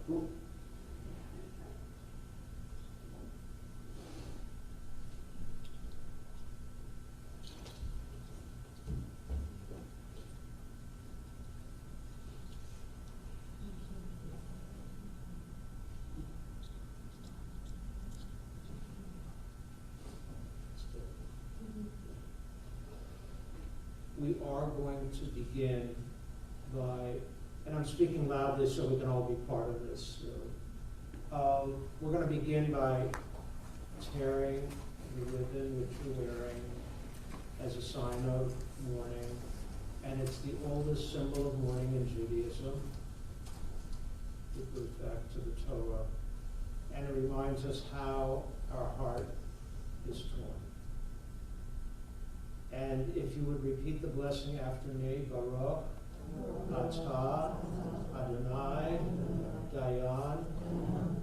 We are going to begin by, and I'm speaking loudly so we can all be part of this. We're going to begin by tearing the ribbon which you're wearing as a sign of mourning, and it's the oldest symbol of mourning in Judaism. It goes back to the Torah, and it reminds us how our heart is torn. And if you would repeat the blessing after me, Baruch Atah Adonai Dayan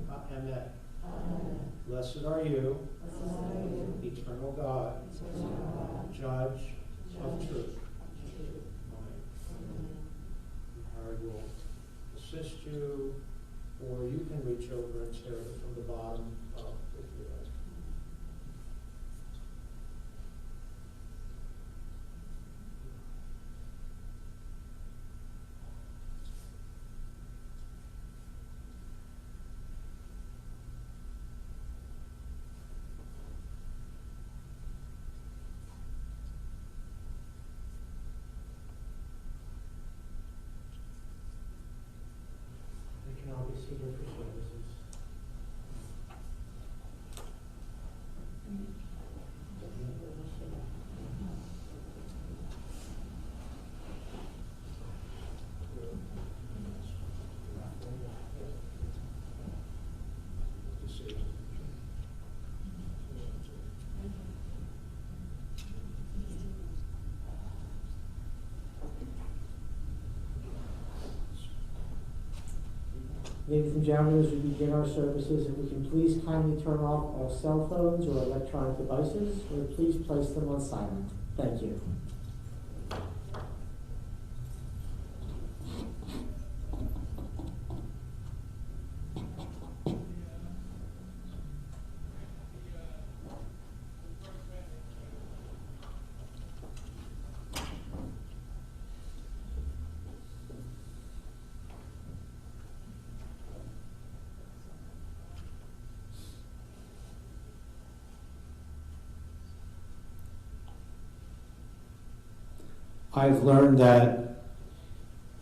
Ha'emet. Blessed are you, eternal God, judge of truth. Howard will assist you, or you can reach over and tear it from the bottom up if you like. I'll be seated for services. Ladies and gentlemen, as we begin our services, if we can please kindly turn off all cell phones or electronic devices, or please place them on silent. Thank you. I've learned that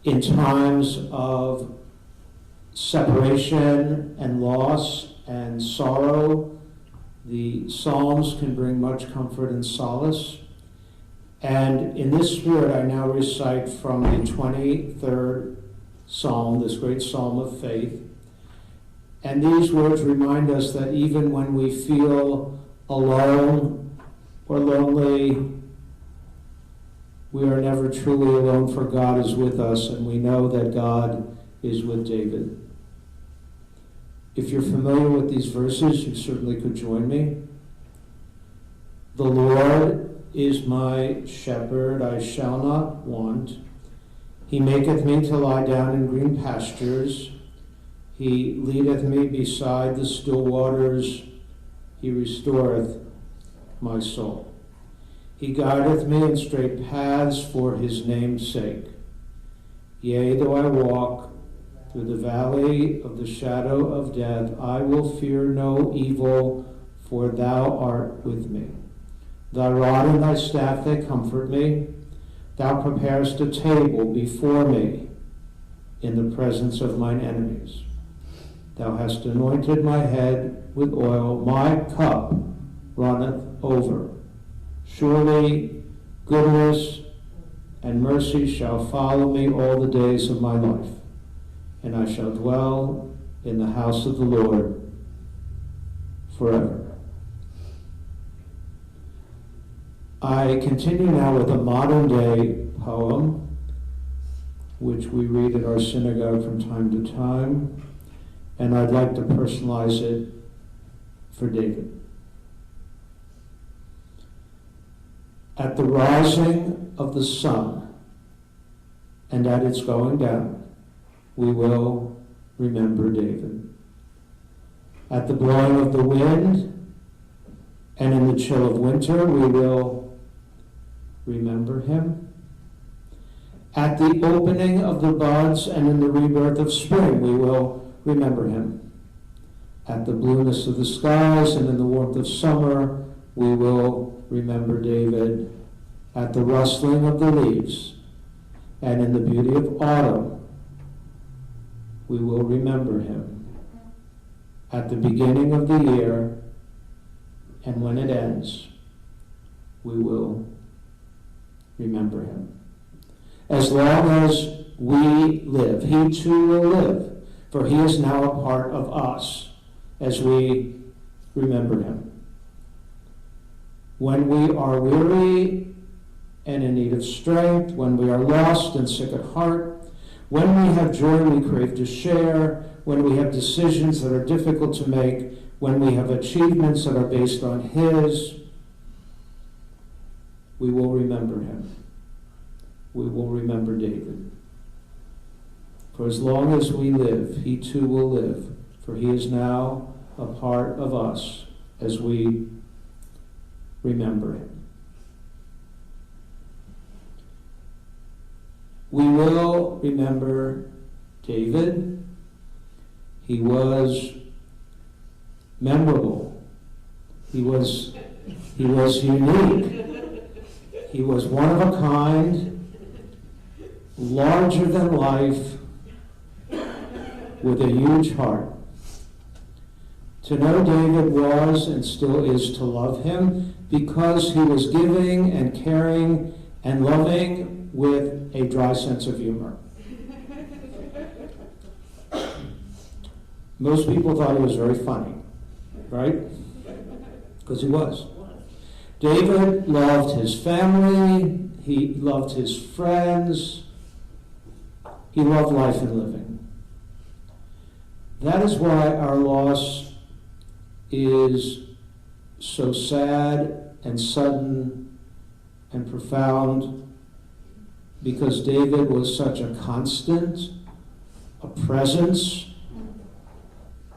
in times of separation and loss and sorrow, the Psalms can bring much comfort and solace. And in this spirit, I now recite from the 23rd Psalm, this great Psalm of faith. And these words remind us that even when we feel alone or lonely, we are never truly alone, for God is with us, and we know that God is with David. If you're familiar with these verses, you certainly could join me. The Lord is my shepherd, I shall not want. He maketh me to lie down in green pastures. He leadeth me beside the still waters. He restoreth my soul. He guideth me in straight paths for his name's sake. Yea, though I walk through the valley of the shadow of death, I will fear no evil, for thou art with me. Thy rod and thy staff, they comfort me. Thou preparest a table before me in the presence of mine enemies. Thou hast anointed my head with oil, my cup runneth over. Surely goodness and mercy shall follow me all the days of my life, and I shall dwell in the house of the Lord forever. I continue now with a modern day poem, which we read at our synagogue from time to time, and I'd like to personalize it for David. At the rising of the sun and at its going down, we will remember David. At the blowing of the wind and in the chill of winter, we will remember him. At the opening of the buds and in the rebirth of spring, we will remember him. At the blueness of the skies and in the warmth of summer, we will remember David. At the rustling of the leaves and in the beauty of autumn, we will remember him. At the beginning of the year and when it ends, we will remember him. As long as we live, he too will live, for he is now a part of us as we remember him. When we are weary and in need of strength, when we are lost and sick at heart, when we have joy we crave to share, when we have decisions that are difficult to make, when we have achievements that are based on his, we will remember him. We will remember David. For as long as we live, he too will live, for he is now a part of us as we remember him. We will remember David. He was memorable. He was unique. He was one of a kind, larger than life, with a huge heart. To know David was and still is to love him because he was giving and caring and loving with a dry sense of humor. Most people thought he was very funny, right? Because he was. David loved his family, he loved his friends, he loved life and living. That is why our loss is so sad and sudden and profound, because David was such a constant, a presence,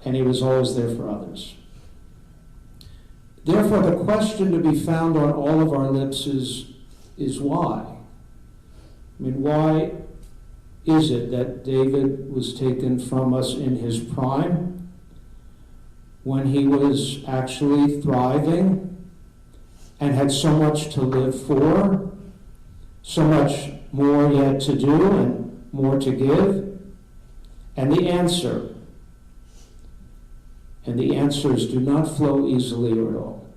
and he was always there for others. Therefore, the question to be found on all of our lips is why? I mean, why is it that David was taken from us in his prime, when he was actually thriving and had so much to live for, so much more yet to do and more to give? And the answers do not flow easily at all.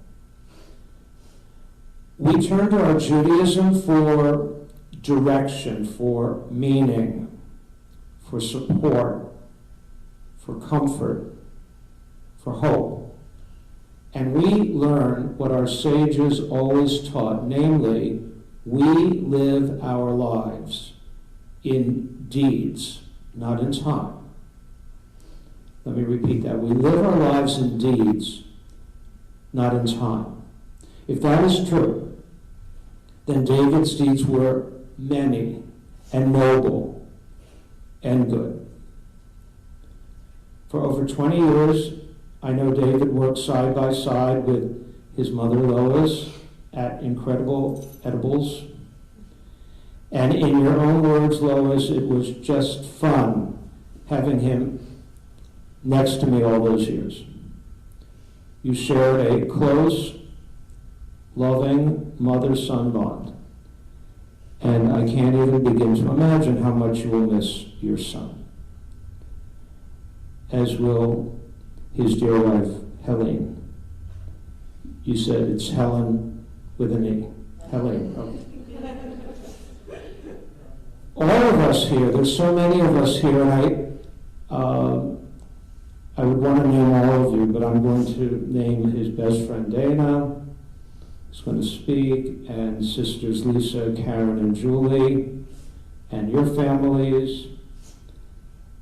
We turn to our Judaism for direction, for meaning, for support, for comfort, for hope. And we learn what our sages always taught, namely, we live our lives in deeds, not in time. Let me repeat that. We live our lives in deeds, not in time. If that is true, then David's deeds were many and noble and good. For over 20 years, I know David worked side by side with his mother Lois at Incredible Edibles. And in your own words, Lois, it was just fun having him next to me all those years. You shared a close, loving mother-son bond. And I can't even begin to imagine how much you will miss your son. As will his dear wife, Helene. You said it's Helen with an E. Helene. Okay. All of us here, there's so many of us here, and I would want to name all of you, but I'm going to name his best friend Dana, who's going to speak, and sisters Lisa, Karen, and Julie, and your families,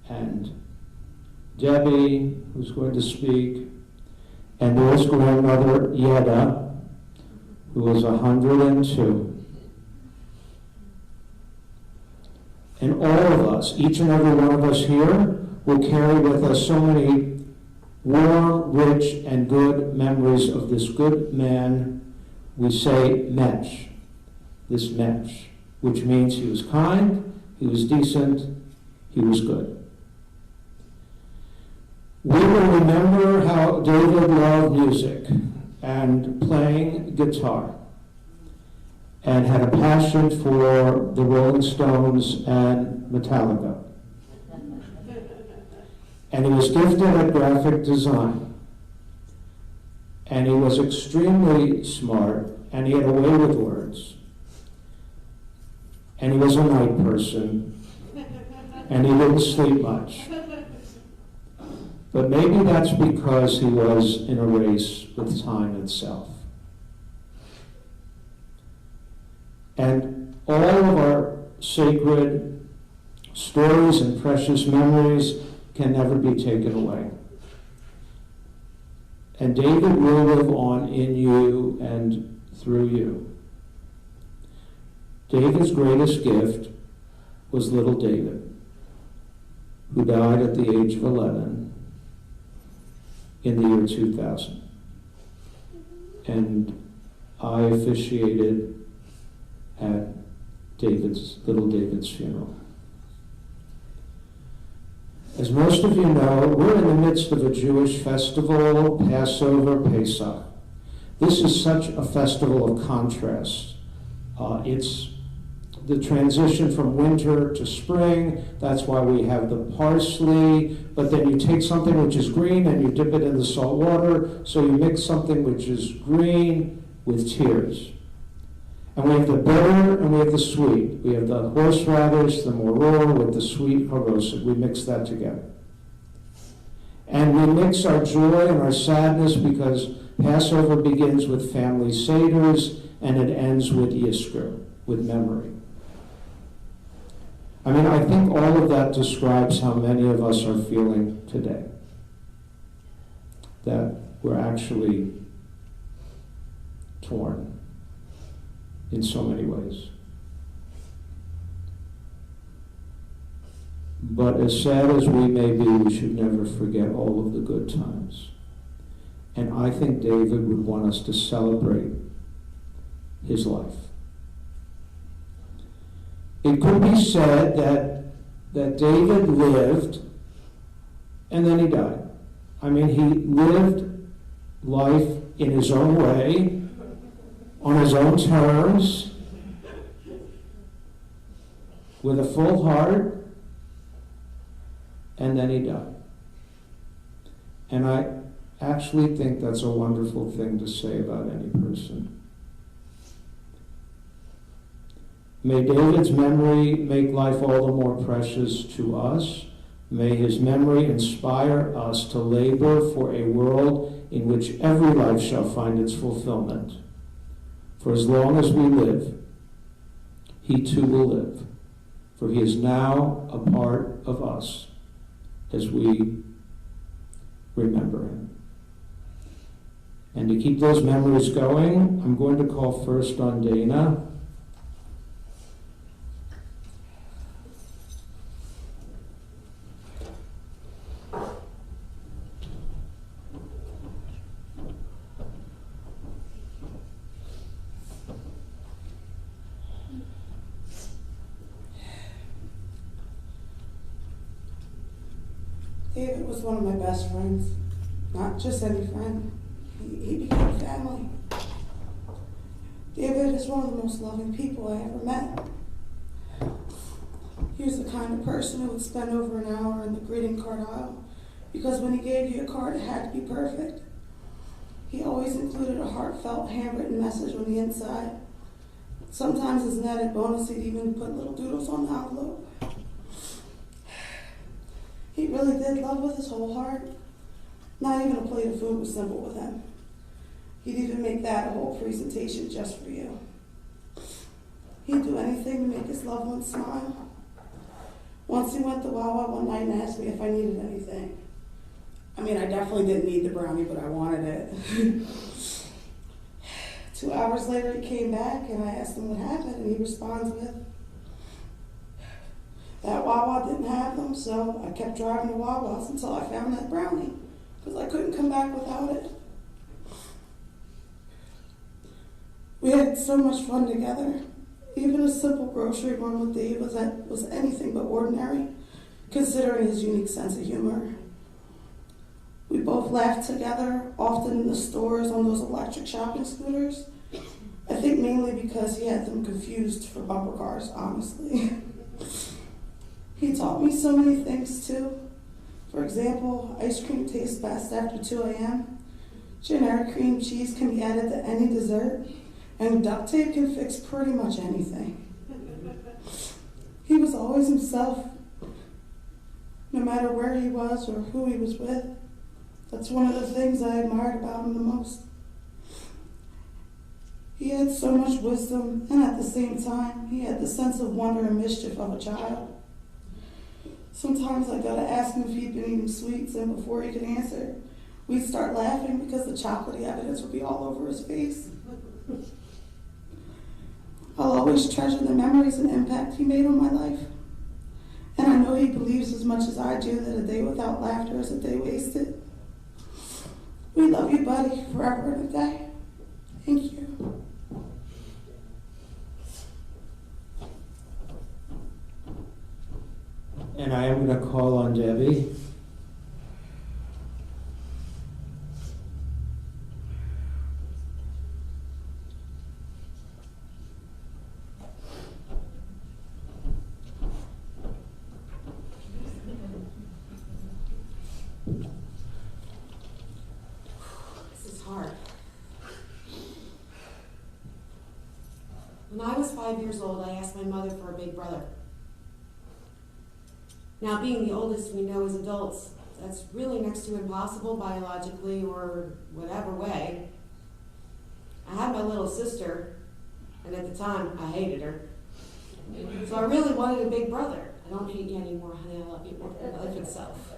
and Debbie, who's going to speak, and Noah's grandmother, Yeda, who was 102. And all of us, each and every one of us here, will carry with us so many warm, rich, and good memories of this good man. We say Mensch, this Mensch, which means he was kind, he was decent, he was good. We will remember how David loved music and playing guitar and had a passion for the Rolling Stones and Metallica. And he was gifted at graphic design. And he was extremely smart, and he had a way with words. And he was a night person, and he didn't sleep much. But maybe that's because he was in a race with time itself. And all of our sacred stories and precious memories can never be taken away. And David will live on in you and through you. David's greatest gift was little David, who died at the age of 11 in the year 2000. And I officiated at little David's funeral. As most of you know, we're in the midst of a Jewish festival, Passover, Pesach. This is such a festival of contrast. It's the transition from winter to spring. That's why we have the parsley. But then you take something which is green and you dip it in the salt water. So you mix something which is green with tears. And we have the bitter and we have the sweet. We have the horseradish, the moror with the sweet haroset. We mix that together. And we mix our joy and our sadness because Passover begins with family seders and it ends with Yizkor, with memory. I mean, I think all of that describes how many of us are feeling today. That we're actually torn in so many ways. But as sad as we may be, we should never forget all of the good times. And I think David would want us to celebrate his life. It could be said that David lived and then he died. I mean, he lived life in his own way, on his own terms, with a full heart, and then he died. And I actually think that's a wonderful thing to say about any person. May David's memory make life all the more precious to us. May his memory inspire us to labor for a world in which every life shall find its fulfillment. For as long as we live, he too will live. For he is now a part of us as we remember him. And to keep those memories going, I'm going to call first on Dana. David was one of my best friends, not just any friend. He became family. David is one of the most loving people I ever met. He was the kind of person who would spend over an hour in the greeting card aisle because when he gave you a card, it had to be perfect. He always included a heartfelt, handwritten message on the inside. Sometimes as an added bonus, he'd even put little doodles on the envelope. He really did love with his whole heart. Not even a plate of food was simple with him. He'd even make that a whole presentation just for you. He'd do anything to make his loved ones smile. Once he went to Wawa one night and asked me if I needed anything. I mean, I definitely didn't need the brownie, but I wanted it. 2 hours later, he came back and I asked him what happened, and he responds with, That Wawa didn't have them, so I kept driving to Wawa's until I found that brownie, because I couldn't come back without it. We had so much fun together. Even a simple grocery run with Dave was anything but ordinary, considering his unique sense of humor. We both laughed together, often in the stores on those electric shopping scooters. I think mainly because he had them confused for bumper cars, honestly. He taught me so many things too. For example, ice cream tastes best after 2 a.m. Generic cream cheese can be added to any dessert, and duct tape can fix pretty much anything. He was always himself, no matter where he was or who he was with. That's one of the things I admired about him the most. He had so much wisdom, and at the same time, he had the sense of wonder and mischief of a child. Sometimes I gotta ask him if he'd been eating sweets, and before he could answer, we'd start laughing because the chocolatey evidence would be all over his face. I'll always treasure the memories and impact he made on my life. And I know he believes as much as I do that a day without laughter is a day wasted. We love you, buddy, forever and a day. Thank you. And I am going to call on Debbie. This is hard. When I was 5 years old, I asked my mother for a big brother. Now, being the oldest, we know as adults, that's really next to impossible biologically or whatever way. I had my little sister, and at the time, I hated her. So I really wanted a big brother. I don't hate you anymore, honey. I love you more than life itself.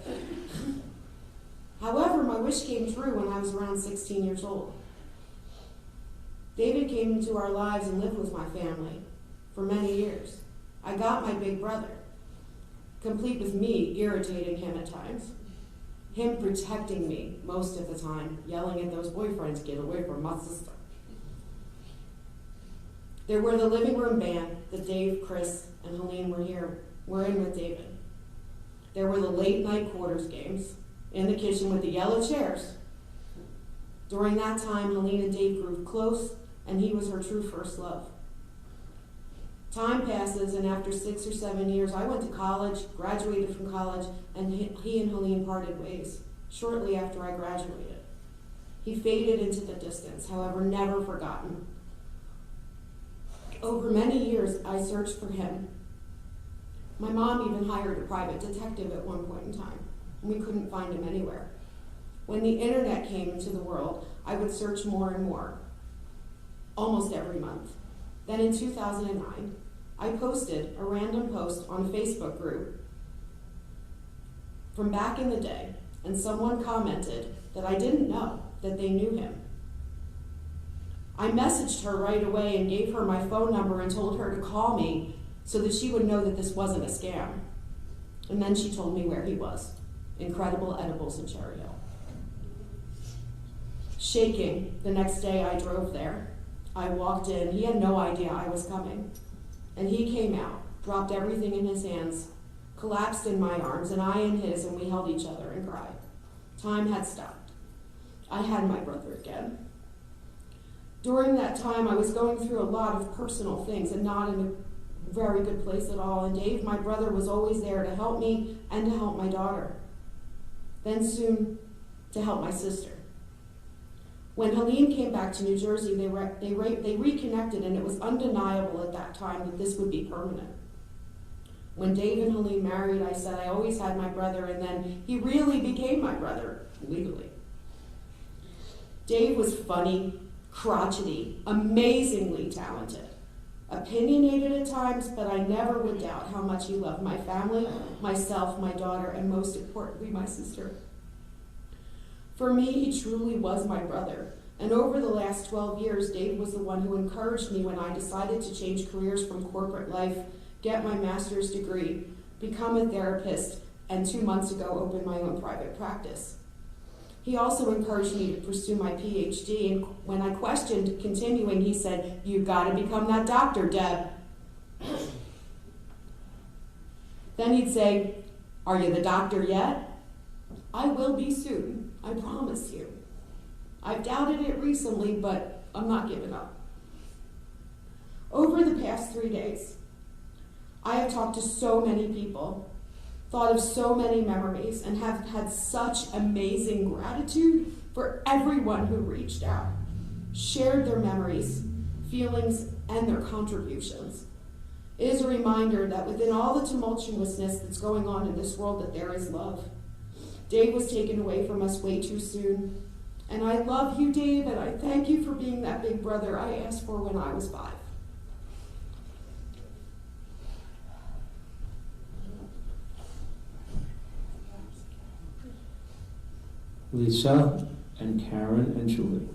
However, my wish came true when I was around 16 years old. David came into our lives and lived with my family for many years. I got my big brother, complete with me irritating him at times, him protecting me most of the time, yelling at those boyfriends, "Get away from my sister." There were the living room band that Dave, Chris, and Helene were in with David. There were the late night quarters games in the kitchen with the yellow chairs. During that time, Helene and Dave grew close, and he was her true first love. Time passes, and after 6 or 7 years, I went to college, graduated from college, and he and Helene parted ways shortly after I graduated. He faded into the distance, however, never forgotten. Over many years, I searched for him. My mom even hired a private detective at one point in time, and we couldn't find him anywhere. When the internet came into the world, I would search more and more, almost every month. Then in 2009, I posted a random post on a Facebook group from back in the day, and someone commented that I didn't know that they knew him. I messaged her right away and gave her my phone number and told her to call me so that she would know that this wasn't a scam. And then she told me where he was, Incredible Edibles in Cherry Hill. Shaking, the next day I drove there. I walked in, he had no idea I was coming. And he came out, dropped everything in his hands, collapsed in my arms, and I in his, and we held each other and cried. Time had stopped. I had my brother again. During that time, I was going through a lot of personal things and not in a very good place at all. And Dave, my brother, was always there to help me and to help my daughter. Then soon, to help my sister. When Helene came back to New Jersey, they reconnected, and it was undeniable at that time that this would be permanent. When Dave and Helene married, I said I always had my brother, and then he really became my brother, legally. Dave was funny, crotchety, amazingly talented, opinionated at times, but I never would doubt how much he loved my family, myself, my daughter, and most importantly, my sister. For me, he truly was my brother, and over the last 12 years, Dave was the one who encouraged me when I decided to change careers from corporate life, get my master's degree, become a therapist, and 2 months ago opened my own private practice. He also encouraged me to pursue my PhD, and when I questioned continuing, he said, "You've got to become that doctor, Deb." Then he'd say, "Are you the doctor yet?" "I will be soon, I promise you. I've doubted it recently, but I'm not giving up." Over the past 3 days, I have talked to so many people, thought of so many memories, and have had such amazing gratitude for everyone who reached out, shared their memories, feelings, and their contributions. It is a reminder that within all the tumultuousness that's going on in this world, that there is love. Dave was taken away from us way too soon. And I love you, Dave, and I thank you for being that big brother I asked for when I was 5. Lisa and Karen and Julie.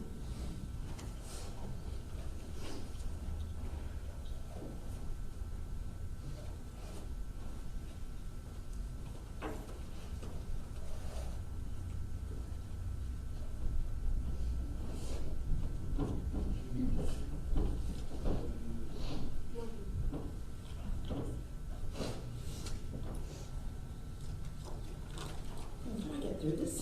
Can I get through this?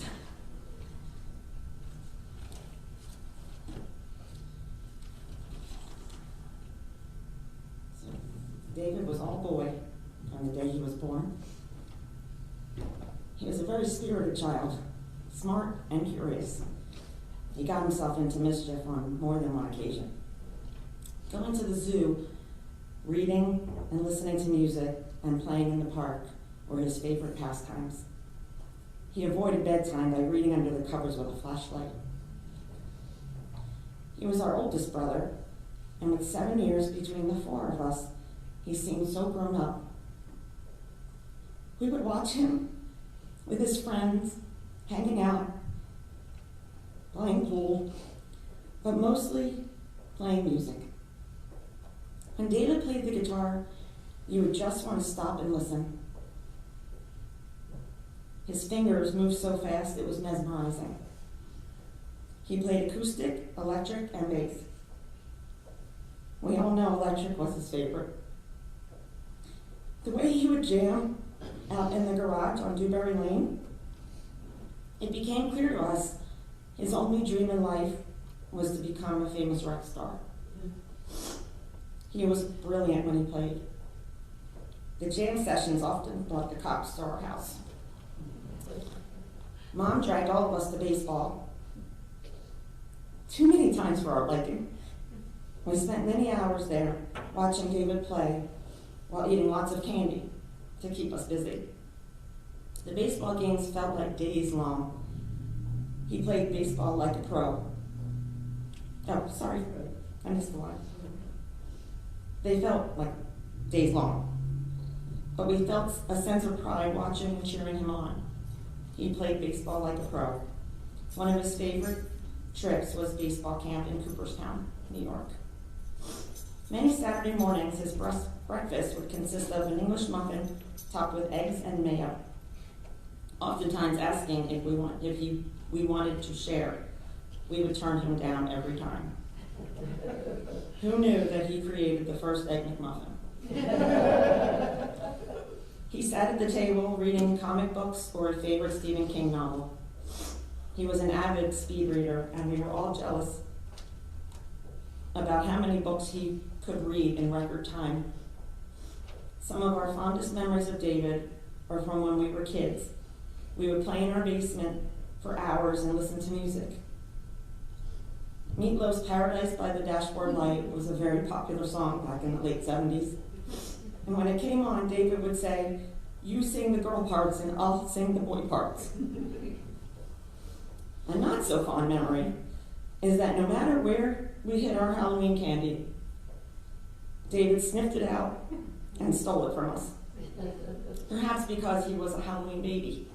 David was all boy on the day he was born. He was a very spirited child, smart and curious. He got himself into mischief on more than one occasion. Going to the zoo, reading and listening to music, and playing in the park were his favorite pastimes. He avoided bedtime by reading under the covers with a flashlight. He was our oldest brother, and with 7 years between the 4 of us, he seemed so grown up. We would watch him with his friends, hanging out, playing pool, but mostly playing music. When David played the guitar, you would just want to stop and listen. His fingers moved so fast it was mesmerizing. He played acoustic, electric, and bass. We all know electric was his favorite. The way he would jam out in the garage on Dewberry Lane, it became clear to us his only dream in life was to become a famous rock star. He was brilliant when he played. The jam sessions often brought the cops to our house. Mom dragged all of us to baseball, too many times for our liking. We spent many hours there watching David play while eating lots of candy to keep us busy. The baseball games felt like days long. He played baseball like a pro. Oh, sorry, I missed the line. They felt like days long, but we felt a sense of pride watching and cheering him on. He played baseball like a pro. One of his favorite trips was baseball camp in Cooperstown, New York. Many Saturday mornings, his breakfast would consist of an English muffin topped with eggs and mayo, oftentimes asking if we wanted to share. We would turn him down every time. Who knew that he created the first Egg McMuffin? He sat at the table reading comic books or a favorite Stephen King novel. He was an avid speed reader, and we were all jealous about how many books he could read in record time. Some of our fondest memories of David are from when we were kids. We would play in our basement for hours and listen to music. Meatloaf's Paradise by the Dashboard Light was a very popular song back in the late 70s. And when it came on, David would say, "You sing the girl parts and I'll sing the boy parts." A not so fond memory is that no matter where we hid our Halloween candy, David sniffed it out and stole it from us. Perhaps because he was a Halloween baby.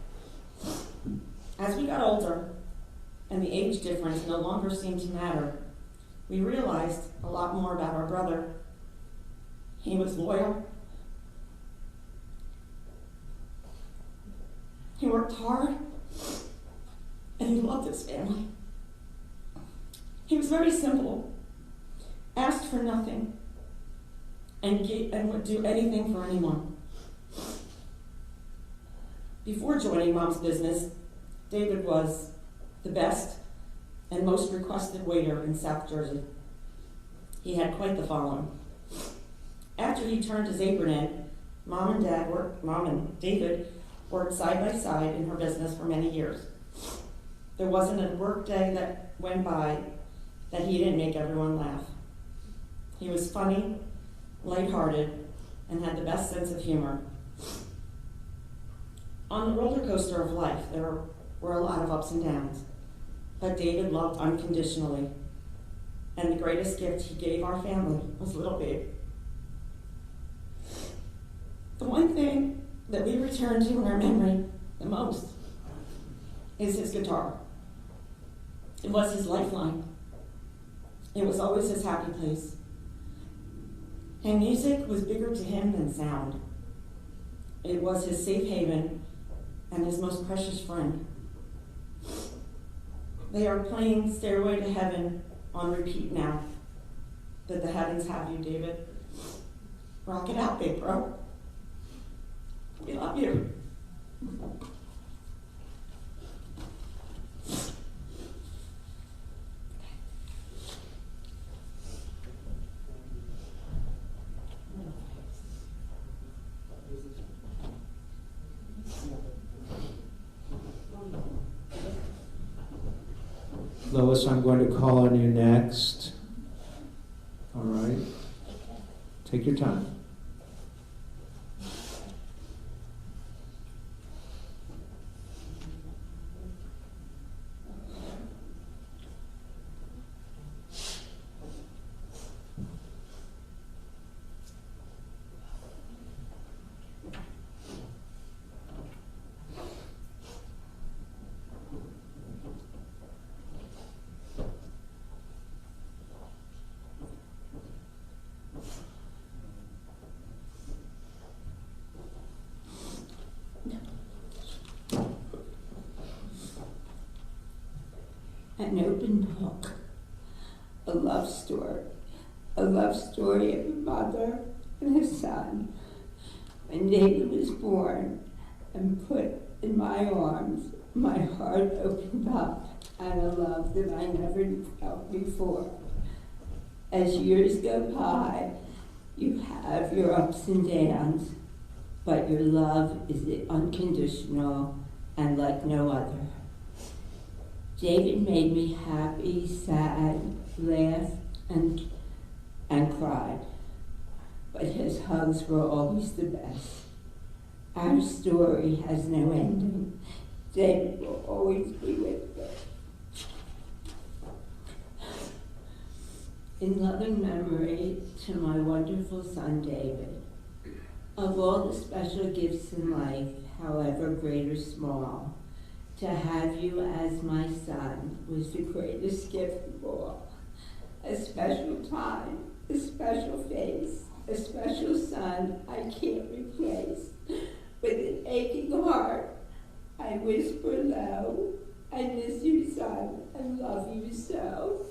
As we got older, and the age difference no longer seemed to matter, we realized a lot more about our brother. He was loyal. He worked hard, and he loved his family. He was very simple, asked for nothing, and would do anything for anyone. Before joining Mom's business, David was the best and most requested waiter in South Jersey. He had quite the following. After he turned his apron in, Mom and David worked side by side in her business for many years. There wasn't a work day that went by that he didn't make everyone laugh. He was funny, lighthearted, and had the best sense of humor. On the roller coaster of life, there were a lot of ups and downs, but David loved unconditionally, and the greatest gift he gave our family was little babe. The one thing that we return to in our memory the most is his guitar. It was his lifeline. It was always his happy place. And music was bigger to him than sound. It was his safe haven and his most precious friend. They are playing Stairway to Heaven on repeat now. That the heavens have you, David. Rock it out, big bro. We love you. Lois, I'm going to call on you next. All right. Take your time. An open book, a love story of a mother and a son. When David was born and put in my arms, my heart opened up and a love that I never felt before. As years go by, you have your ups and downs, but your love is unconditional and like no other. David made me happy, sad, laugh, and cried. But his hugs were always the best. Our story has no ending. David will always be with me. In loving memory to my wonderful son, David, of all the special gifts in life, however great or small, to have you as my son was the greatest gift of all. A special time, a special face, a special son I can't replace. With an aching heart, I whisper low, I miss you, son, and love you so.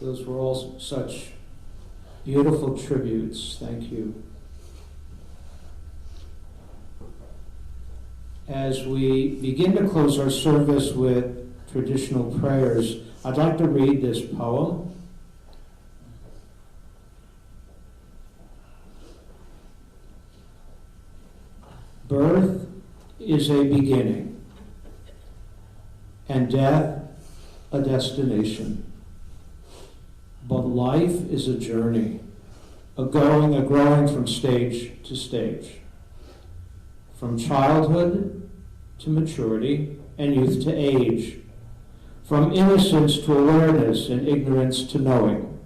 Those were all such beautiful tributes. Thank you. As we begin to close our service with traditional prayers, I'd like to read this poem. Birth is a beginning, and death a destination. But life is a journey, a growing from stage to stage, from childhood to maturity and youth to age, from innocence to awareness and ignorance to knowing,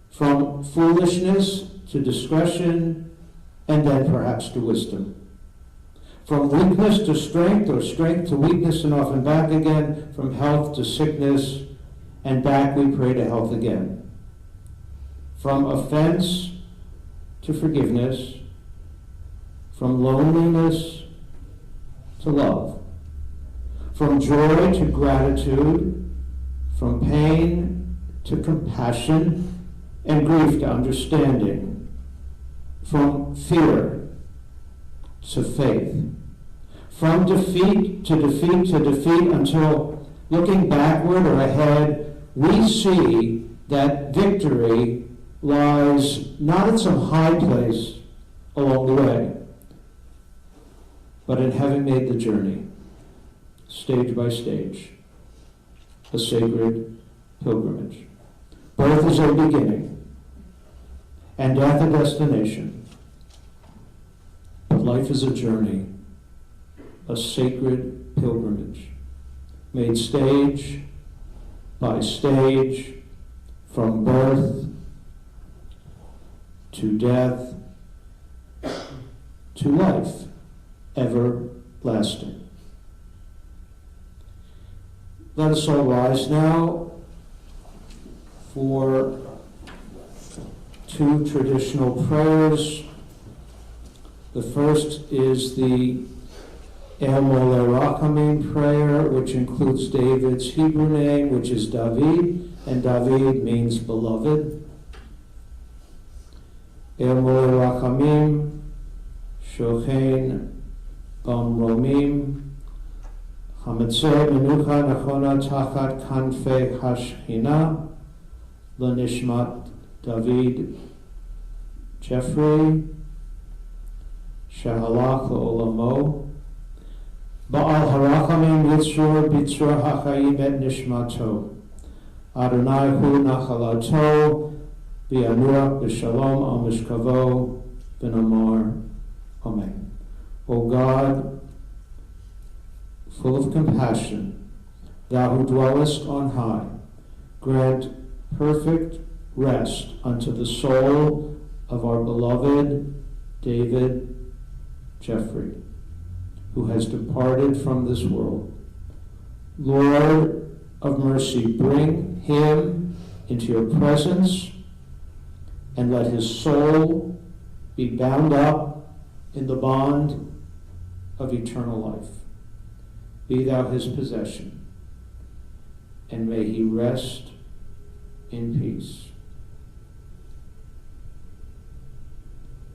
from foolishness to discretion and then perhaps to wisdom, from weakness to strength or strength to weakness and often back again, from health to sickness and back we pray to health again, from offense to forgiveness, from loneliness to love, from joy to gratitude, from pain to compassion and grief to understanding, from fear to faith, from defeat to defeat to defeat, until looking backward or ahead, we see that victory lies not in some high place along the way, but in having made the journey, stage by stage, a sacred pilgrimage. Birth is a beginning, and death a destination. But life is a journey, a sacred pilgrimage, made stage by stage, from birth to death to life everlasting. Let us all rise now for two traditional prayers. The first is the El Mole Rachamim prayer, which includes David's Hebrew name, which is David, and David means beloved. El Mole Rachamim, Shochein Bamromim, Hamatzeh Menucha Nachona Tachat Kanfei Hashchina, L'Nishmat David Jeffrey, Shahalach L'Olamo, Ba'al Harachamim Yitzur Bitzur HaChaim Et Nishmato, Adonai Hu Nachalato, V'Yanurach B'Shalom Al Mishkavo B'Namar. Amen. O God, full of compassion, thou who dwellest on high, grant perfect rest unto the soul of our beloved David Jeffrey, who has departed from this world. Lord of mercy, bring him into your presence and let his soul be bound up in the bond of eternal life. Be thou his possession, and may he rest in peace.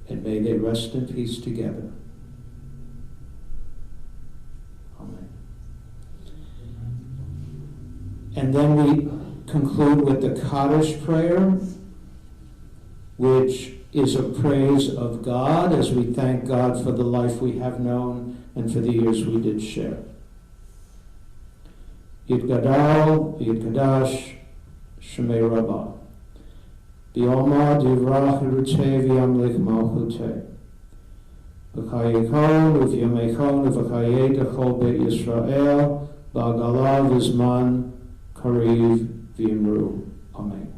And may they rest in peace together. Amen. And then we conclude with the Kaddish Prayer, which is a praise of God as we thank God for the life we have known and for the years we did share. Yitgadal, Yitgadash, Shemei Rabbah. Bioma divrach irutei v'yamlik malchutei. V'chayikon uv'yamekon uv'chayei dechol beit Yisrael ba'gala v'zman kariv v'imru. Amen.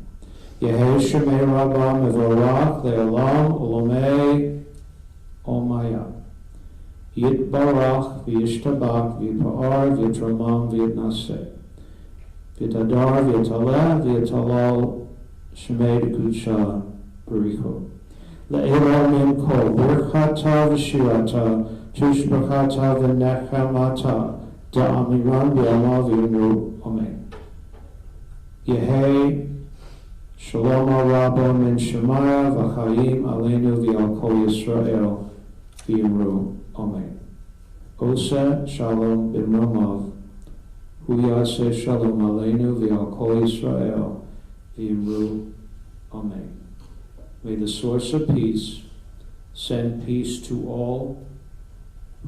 Yehei Shemei Rabbah mevorach le'olam u'lomei omaya. Yitbarach v'yishtabach v'yipa'ar v'yitramam v'yitnaseh. V'yitadar v'yitaleh v'yitalal Shemei Dekucha Baricho. Le'ela min kol burchata v'shirata tushbachata v'nechamata da'amiran v'yama v'yinu. Amen. Yehei Shalom Rabba min Shemaya v'chayim aleinu v'al kol Yisrael v'yimru. Amen. Osa Shalom bin Ramav hu yaseh Shalom aleinu v'al kol Yisrael v'yimru. Amen. May the source of peace send peace to all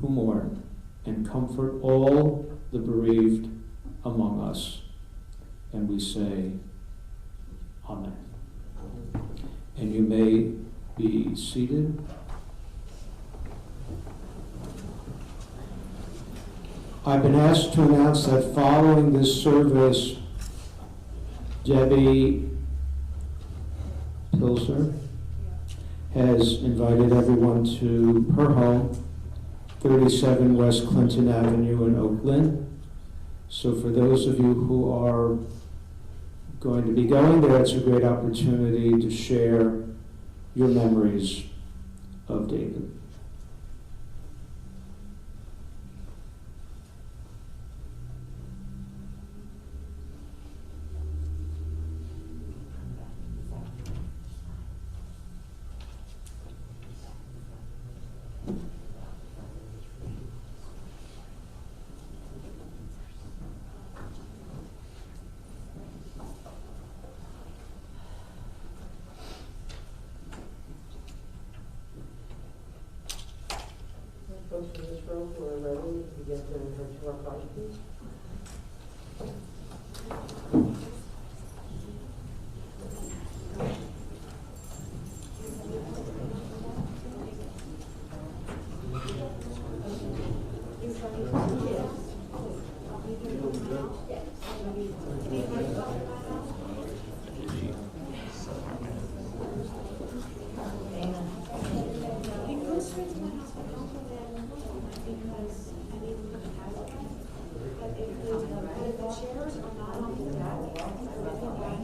who mourn and comfort all the bereaved among us. And we say, Amen. And you may be seated. I've been asked to announce that following this service, Debbie Pilser has invited everyone to her home, 37 West Clinton Avenue in Oakland. So for those of you who are going to be going there, it's a great opportunity to share your memories of David. Folks in this room who are ready to begin to return to our card, please. If the chairs are not on the deck, everything